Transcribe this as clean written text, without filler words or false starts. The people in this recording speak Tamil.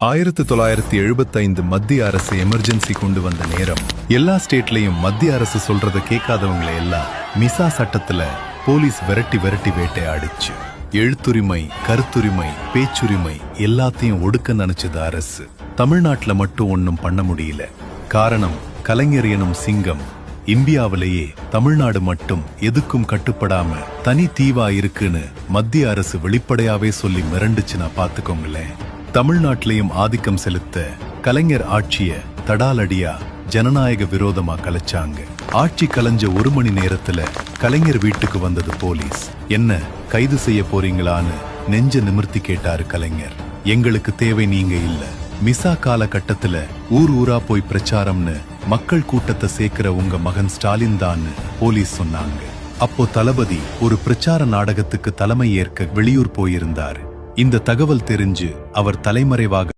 1975 மத்திய அரசு எமர்ஜென்சி கொண்டு வந்த நேரம் எல்லா ஸ்டேட்லயும் மத்திய அரசு சொல்றத கேட்காதவங்களை எல்லாம் மிசா சட்டத்துல போலீஸ் விரட்டி விரட்டி வேட்டையாடிச்சு. எழுத்துரிமை, கருத்துரிமை, பேச்சுரிமை எல்லாத்தையும் ஒடுக்க நினைச்சது அரசு. தமிழ்நாட்டுல மட்டும் ஒன்னும் பண்ண முடியல. காரணம், கலைஞர் எனும் சிங்கம் இந்தியாவிலேயே தமிழ்நாடு மட்டும் எதுக்கும் கட்டுப்படாம தனி தீவா இருக்குன்னு மத்திய அரசு வெளிப்படையாவே சொல்லி மிரண்டுச்சுன்னா பாத்துக்கோங்களேன். தமிழ்நாட்டிலையும் ஆதிக்கம் செலுத்த கலைஞர் ஆட்சிய தடாலடியா ஜனநாயக விரோதமா கலைச்சாங்க. ஆட்சி கலைஞ்ச 1 மணி நேரத்துல கலைஞர் வீட்டுக்கு வந்தது போலீஸ். என்ன கைது செய்ய போறீங்களான்னு நெஞ்ச நிமிர்த்தி கேட்டாரு கலைஞர். எங்களுக்கு தேவை நீங்க இல்ல. மிசா காலகட்டத்துல ஊர் ஊரா போய் பிரச்சாரம்னு மக்கள் கூட்டத்தை சேர்க்கிற உங்க மகன் ஸ்டாலின் தான் போலீஸ் சொன்னாங்க. அப்போ தளபதி ஒரு பிரச்சார நாடகத்துக்கு தலைமை ஏற்க வெளியூர் போயிருந்தாரு. இந்த தகவல் தெரிஞ்சு அவர் தலைமறைவாக